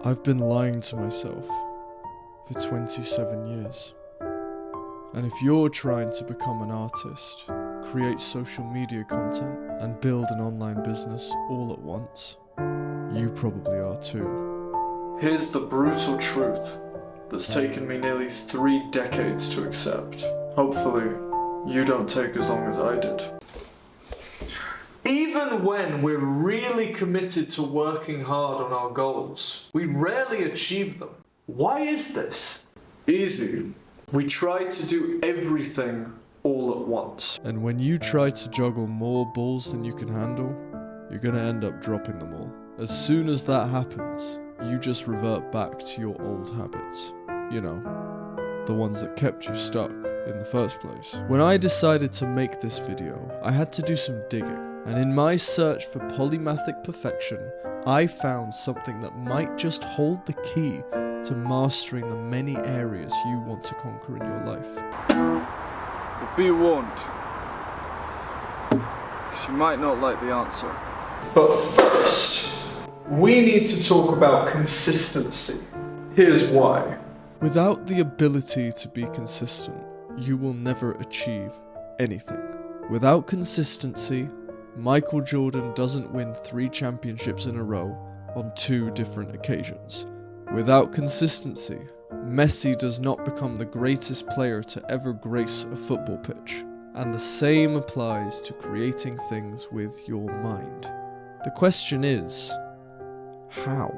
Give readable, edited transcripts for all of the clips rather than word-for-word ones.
I've been lying to myself for 27 years. And if you're trying to become an artist, create social media content, and build an online business all at once, you probably are too. Here's the brutal truth that's taken me nearly 3 decades to accept. Hopefully, you don't take as long as I did. Even when we're really committed to working hard on our goals, we rarely achieve them. Why is this? Easy. We try to do everything all at once. And when you try to juggle more balls than you can handle, you're gonna end up dropping them all. As soon as that happens, you just revert back to your old habits. You know, the ones that kept you stuck in the first place. When I decided to make this video, I had to do some digging. And in my search for polymathic perfection, I found something that might just hold the key to mastering the many areas you want to conquer in your life. But be warned, because you might not like the answer. But first, we need to talk about consistency. Here's why. Without the ability to be consistent, you will never achieve anything. Without consistency, Michael Jordan doesn't win 3 championships in a row on 2 different occasions. Without consistency, Messi does not become the greatest player to ever grace a football pitch. And the same applies to creating things with your mind. The question is, how?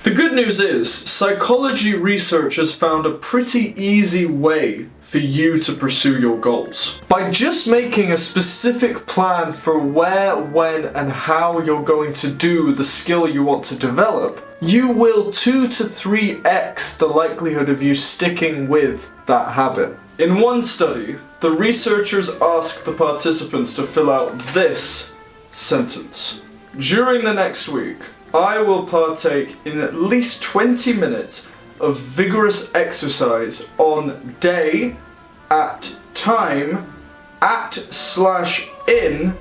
The good news is, psychology research has found a pretty easy way for you to pursue your goals. By just making a specific plan for where, when, and how you're going to do the skill you want to develop, you will 2 to 3x the likelihood of you sticking with that habit. In one study, the researchers asked the participants to fill out this sentence. During the next week, I will partake in at least 20 minutes of vigorous exercise on day, at time, at/in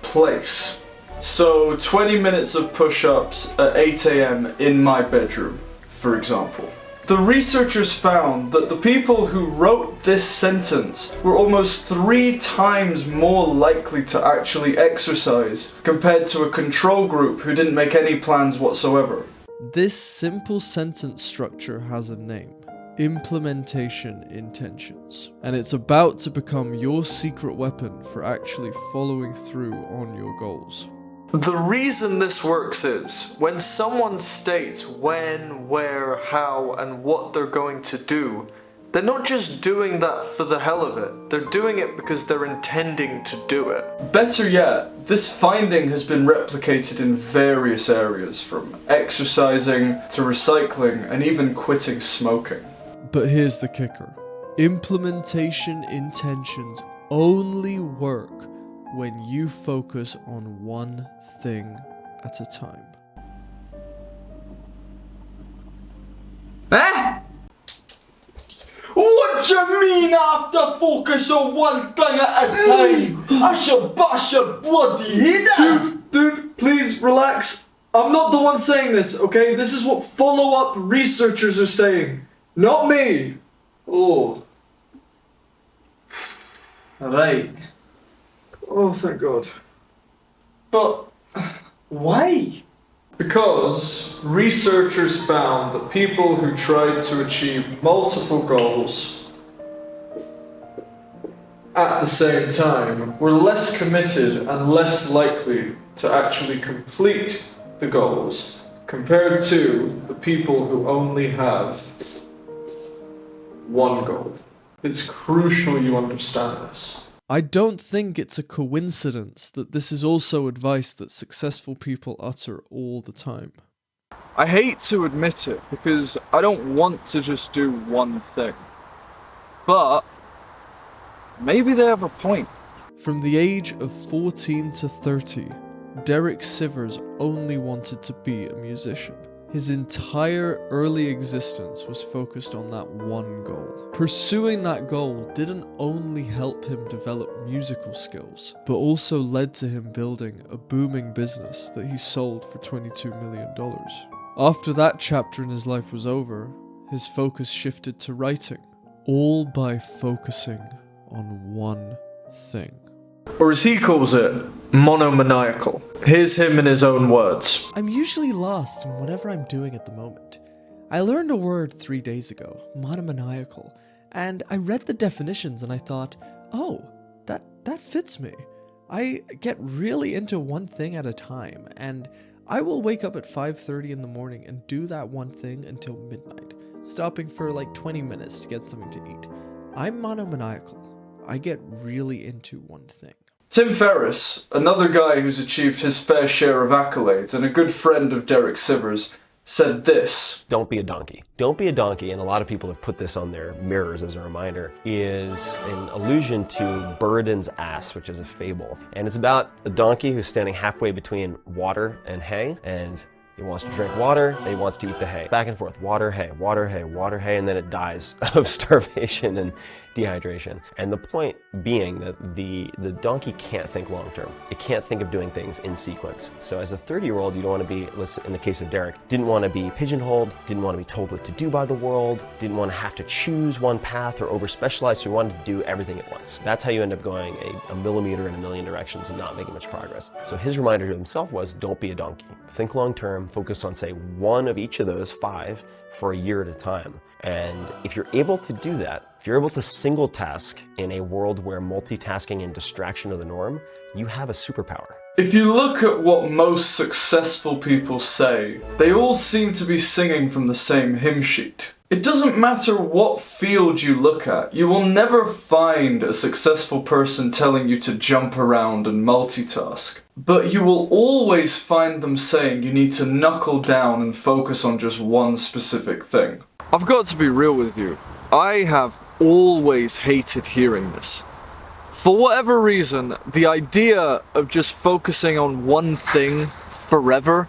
place. So 20 minutes of push-ups at 8 AM in my bedroom, for example. The researchers found that the people who wrote this sentence were almost 3 times more likely to actually exercise compared to a control group who didn't make any plans whatsoever. This simple sentence structure has a name: implementation intentions. And it's about to become your secret weapon for actually following through on your goals. The reason this works is, when someone states when, where, how, and what they're going to do, they're not just doing that for the hell of it, they're doing it because they're intending to do it. Better yet, this finding has been replicated in various areas, from exercising to recycling and even quitting smoking. But here's the kicker. Implementation intentions only work when you focus on one thing at a time. Eh? What you mean I have to focus on one thing at a time? I should bash your bloody head in. Dude, please relax. I'm not the one saying this, okay? This is what follow-up researchers are saying, not me. Oh. Alright. Oh, thank God. But why? Because researchers found that people who tried to achieve multiple goals at the same time were less committed and less likely to actually complete the goals compared to the people who only have one goal. It's crucial you understand this. I don't think it's a coincidence that this is also advice that successful people utter all the time. I hate to admit it, because I don't want to just do one thing. But maybe they have a point. From the age of 14 to 30, Derek Sivers only wanted to be a musician. His entire early existence was focused on that one goal. Pursuing that goal didn't only help him develop musical skills, but also led to him building a booming business that he sold for $22 million. After that chapter in his life was over, his focus shifted to writing, all by focusing on one thing. Or as he calls it, monomaniacal. Here's him in his own words. I'm usually lost in whatever I'm doing at the moment. I learned a word 3 days ago, monomaniacal, and I read the definitions and I thought, oh, that fits me. I get really into one thing at a time, and I will wake up at 5:30 in the morning and do that one thing until midnight, stopping for like 20 minutes to get something to eat. I'm monomaniacal. I get really into one thing. Tim Ferriss, another guy who's achieved his fair share of accolades and a good friend of Derek Sivers, said this. Don't be a donkey. Don't be a donkey, and a lot of people have put this on their mirrors as a reminder, is an allusion to Buridan's Ass, which is a fable. And it's about a donkey who's standing halfway between water and hay, and he wants to drink water, and he wants to eat the hay. Back and forth, water, hay, water, hay, water, hay, and then it dies of starvation and dehydration. And the point being that the donkey can't think long term. It can't think of doing things in sequence. So as a 30-year-old, you don't want to be, in the case of Derek, didn't want to be pigeonholed, didn't want to be told what to do by the world, didn't want to have to choose one path or over-specialize, so he wanted to do everything at once. That's how you end up going a millimeter in a million directions and not making much progress. So his reminder to himself was, don't be a donkey. Think long term, focus on, say, one of each of those 5 for a year at a time. And if you're able to do that, if you're able to single task in a world where multitasking and distraction are the norm, you have a superpower. If you look at what most successful people say, they all seem to be singing from the same hymn sheet. It doesn't matter what field you look at, you will never find a successful person telling you to jump around and multitask. But you will always find them saying you need to knuckle down and focus on just one specific thing. I've got to be real with you. I have always hated hearing this. For whatever reason, the idea of just focusing on one thing forever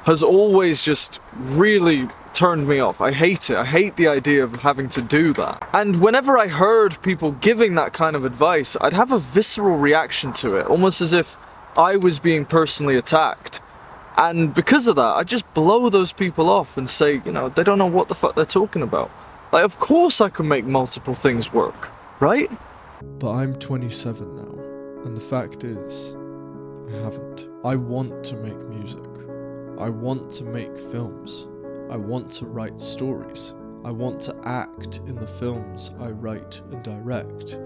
has always just really turned me off. I hate it. I hate the idea of having to do that. And whenever I heard people giving that kind of advice, I'd have a visceral reaction to it, almost as if I was being personally attacked. And because of that, I just blow those people off and say, they don't know what the fuck they're talking about. Like, of course I can make multiple things work, right? But I'm 27 now, and the fact is, I haven't. I want to make music. I want to make films. I want to write stories. I want to act in the films I write and direct.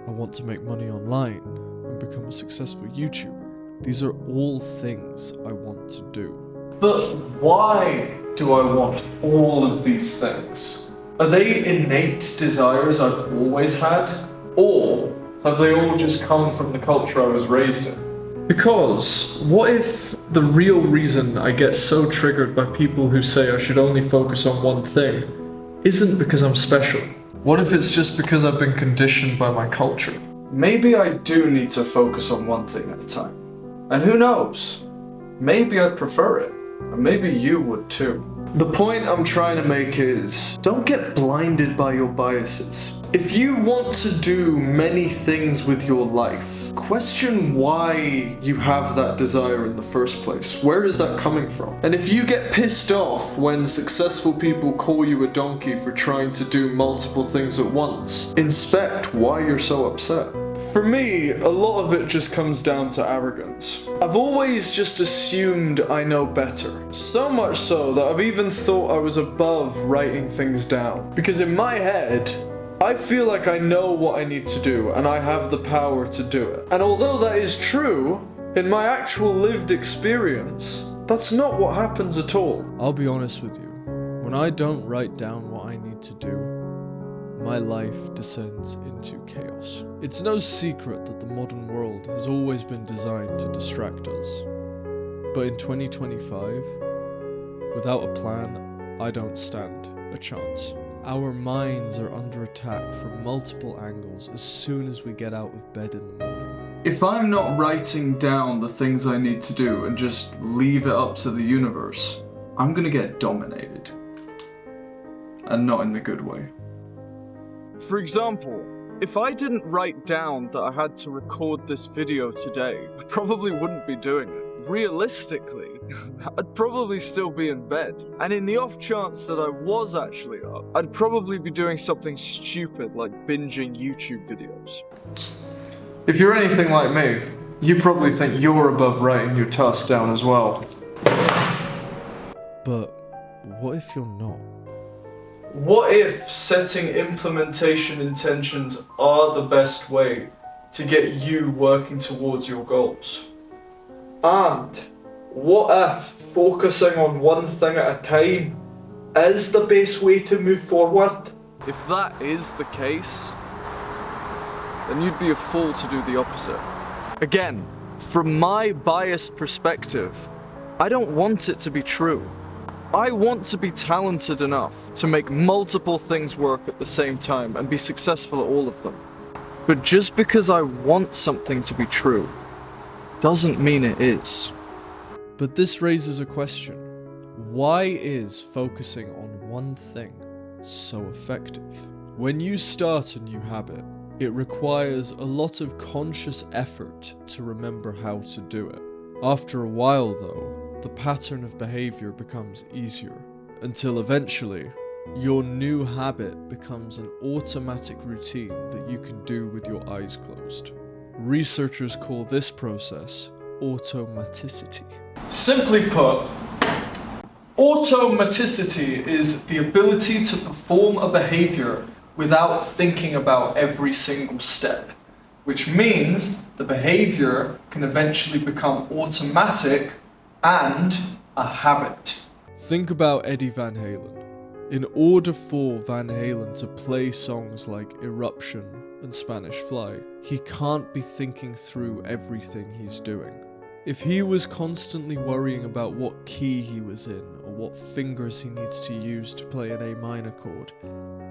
I want to make money online and become a successful YouTuber. These are all things I want to do. But why do I want all of these things? Are they innate desires I've always had? Or have they all just come from the culture I was raised in? Because what if the real reason I get so triggered by people who say I should only focus on one thing isn't because I'm special? What if it's just because I've been conditioned by my culture? Maybe I do need to focus on one thing at a time. And who knows? Maybe I'd prefer it. And maybe you would too. The point I'm trying to make is, don't get blinded by your biases. If you want to do many things with your life, question why you have that desire in the first place. Where is that coming from? And if you get pissed off when successful people call you a donkey for trying to do multiple things at once, inspect why you're so upset. For me, a lot of it just comes down to arrogance. I've always just assumed I know better. So much so that I've even thought I was above writing things down. Because in my head, I feel like I know what I need to do and I have the power to do it. And although that is true, in my actual lived experience, that's not what happens at all. I'll be honest with you. When I don't write down what I need to do, my life descends into chaos. It's no secret that the modern world has always been designed to distract us. But in 2025, without a plan, I don't stand a chance. Our minds are under attack from multiple angles as soon as we get out of bed in the morning. If I'm not writing down the things I need to do and just leave it up to the universe, I'm gonna get dominated. And not in the good way. For example, if I didn't write down that I had to record this video today, I probably wouldn't be doing it. realistically, I'd probably still be in bed. And in the off chance that I was actually up, I'd probably be doing something stupid like binging YouTube videos. If you're anything like me, you probably think you're above writing your tasks down as well. But what if you're not? What if setting implementation intentions are the best way to get you working towards your goals? And what if focusing on one thing at a time is the best way to move forward? If that is the case, then you'd be a fool to do the opposite. Again, from my biased perspective, I don't want it to be true. I want to be talented enough to make multiple things work at the same time and be successful at all of them. But just because I want something to be true, doesn't mean it is. But this raises a question. Why is focusing on one thing so effective? When you start a new habit, it requires a lot of conscious effort to remember how to do it. After a while though, the pattern of behavior becomes easier, until eventually, your new habit becomes an automatic routine that you can do with your eyes closed. Researchers call this process automaticity. Simply put, automaticity is the ability to perform a behavior without thinking about every single step, which means the behavior can eventually become automatic and a habit. Think about Eddie Van Halen. In order for Van Halen to play songs like Eruption and Spanish Fly, he can't be thinking through everything he's doing. If he was constantly worrying about what key he was in or what fingers he needs to use to play an A minor chord,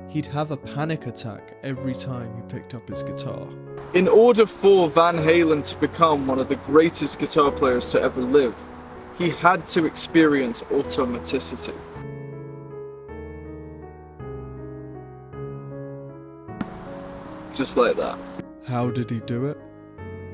he'd have a panic attack every time he picked up his guitar. In order for Van Halen to become one of the greatest guitar players to ever live, he had to experience automaticity. Just like that. How did he do it?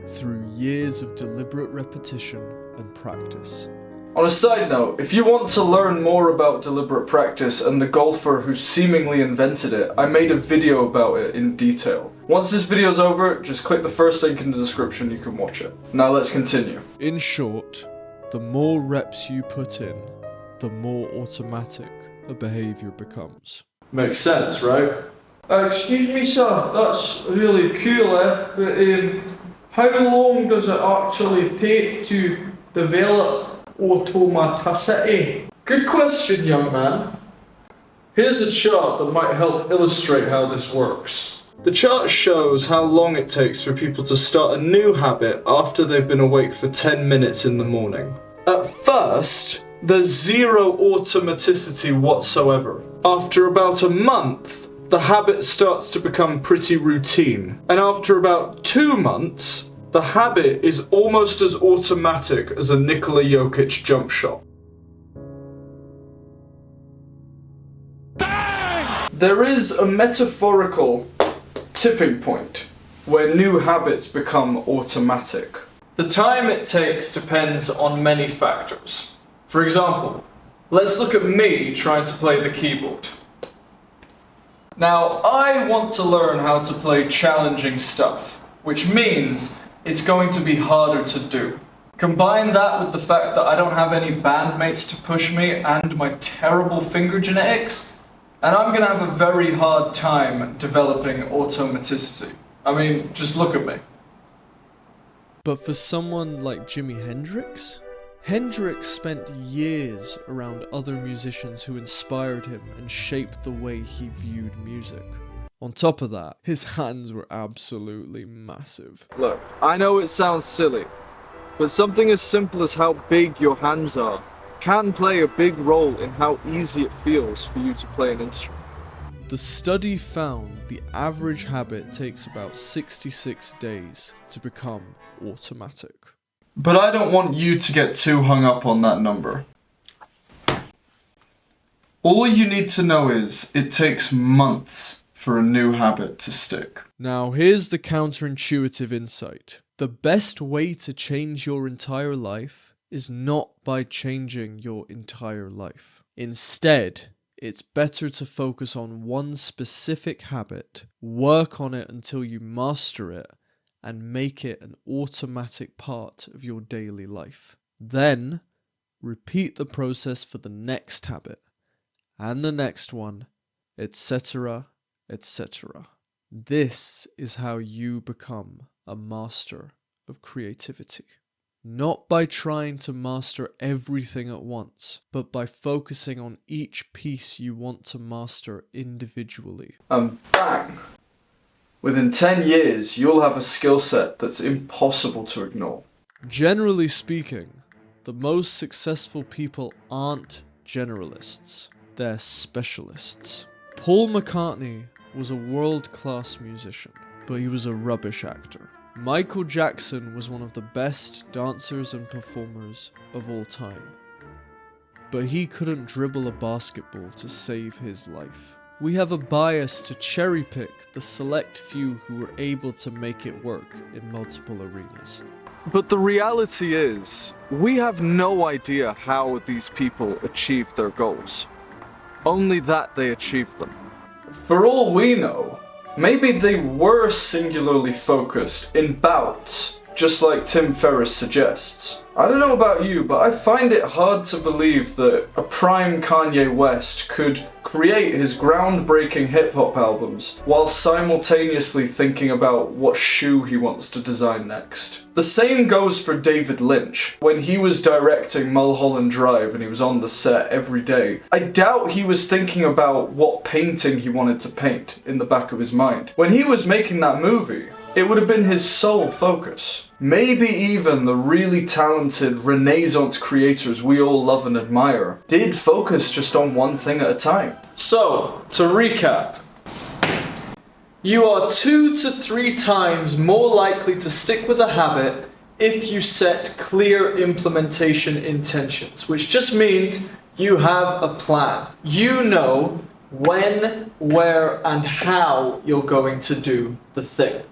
Through years of deliberate repetition and practice. On a side note, if you want to learn more about deliberate practice and the golfer who seemingly invented it, I made a video about it in detail. Once this video's over, just click the first link in the description, you can watch it. Now let's continue. In short, the more reps you put in, the more automatic a behavior becomes. Makes sense, right? Excuse me sir, that's really cool but how long does it actually take to develop automaticity? Good question, young man. Here's a chart that might help illustrate how this works. The chart shows how long it takes for people to start a new habit after they've been awake for 10 minutes in the morning. At first, there's zero automaticity whatsoever. After about a month, the habit starts to become pretty routine. And after about 2 months, the habit is almost as automatic as a Nikola Jokic jump shot. Bang! There is a metaphorical tipping point where new habits become automatic. The time it takes depends on many factors. For example, let's look at me trying to play the keyboard. Now, I want to learn how to play challenging stuff, which means it's going to be harder to do. Combine that with the fact that I don't have any bandmates to push me and my terrible finger genetics, and I'm gonna have a very hard time developing automaticity. I mean, just look at me. But for someone like Jimi Hendrix, Hendrix spent years around other musicians who inspired him and shaped the way he viewed music. On top of that, his hands were absolutely massive. Look, I know it sounds silly, but something as simple as how big your hands are can play a big role in how easy it feels for you to play an instrument. The study found the average habit takes about 66 days to become automatic. But I don't want you to get too hung up on that number. All you need to know is it takes months for a new habit to stick. Now here's the counterintuitive insight. The best way to change your entire life is not by changing your entire life. Instead, it's better to focus on one specific habit, work on it until you master it, and make it an automatic part of your daily life. Then, repeat the process for the next habit, and the next one, etc., etc. This is how you become a master of creativity. Not by trying to master everything at once, but by focusing on each piece you want to master individually. And bang! Within 10 years, you'll have a skill set that's impossible to ignore. Generally speaking, the most successful people aren't generalists, they're specialists. Paul McCartney was a world-class musician, but he was a rubbish actor. Michael Jackson was one of the best dancers and performers of all time, but he couldn't dribble a basketball to save his life. We have a bias to cherry-pick the select few who were able to make it work in multiple arenas. But the reality is, we have no idea how these people achieved their goals. Only that they achieved them. For all we know, maybe they were singularly focused in bouts, just like Tim Ferriss suggests. I don't know about you, but I find it hard to believe that a prime Kanye West could create his groundbreaking hip-hop albums while simultaneously thinking about what shoe he wants to design next. The same goes for David Lynch. When he was directing Mulholland Drive and he was on the set every day, I doubt he was thinking about what painting he wanted to paint in the back of his mind. When he was making that movie, it would have been his sole focus. Maybe even the really talented Renaissance creators we all love and admire did focus just on one thing at a time. So, to recap, you are 2 to 3 times more likely to stick with a habit if you set clear implementation intentions, which just means you have a plan. You know when, where, and how you're going to do the thing.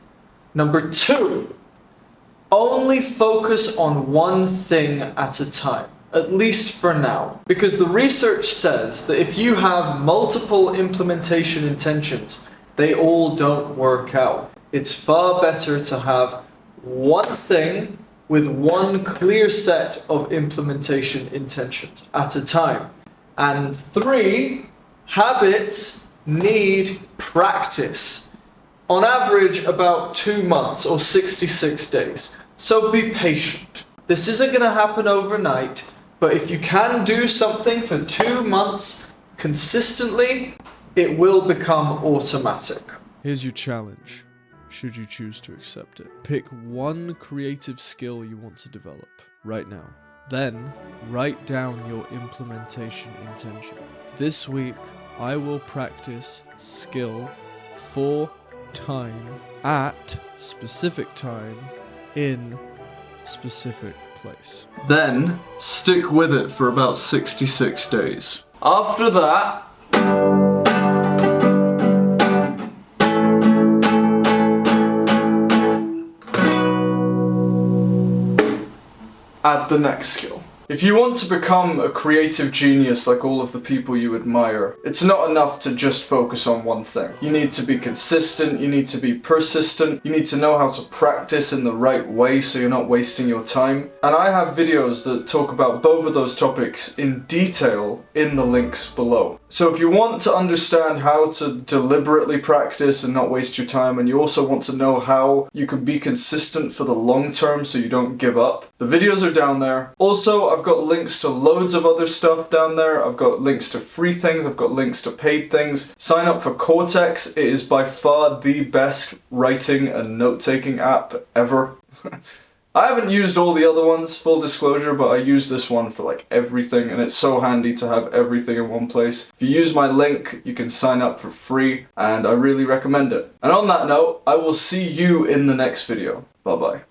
Number 2, only focus on one thing at a time, at least for now. Because the research says that if you have multiple implementation intentions, they all don't work out. It's far better to have one thing with one clear set of implementation intentions at a time. And 3, habits need practice. On average, about 2 months or 66 days. So be patient. This isn't going to happen overnight, but if you can do something for 2 months consistently, it will become automatic. Here's your challenge, should you choose to accept it. Pick one creative skill you want to develop right now. Then, write down your implementation intention. This week, I will practice skill for time at specific time in specific place. Then, stick with it for about 66 days. After that, add the next skill. If you want to become a creative genius like all of the people you admire, it's not enough to just focus on one thing. You need to be consistent, you need to be persistent, you need to know how to practice in the right way so you're not wasting your time. And I have videos that talk about both of those topics in detail in the links below. So if you want to understand how to deliberately practice and not waste your time, and you also want to know how you can be consistent for the long term so you don't give up, the videos are down there. Also, I've got links to loads of other stuff down there. I've got links to free things, I've got links to paid things. Sign up for Cortex. It is by far the best writing and note-taking app ever. I haven't used all the other ones, full disclosure, but I use this one for like everything, and it's so handy to have everything in one place. If you use my link, you can sign up for free, and I really recommend it. And on that note, I will see you in the next video. Bye bye.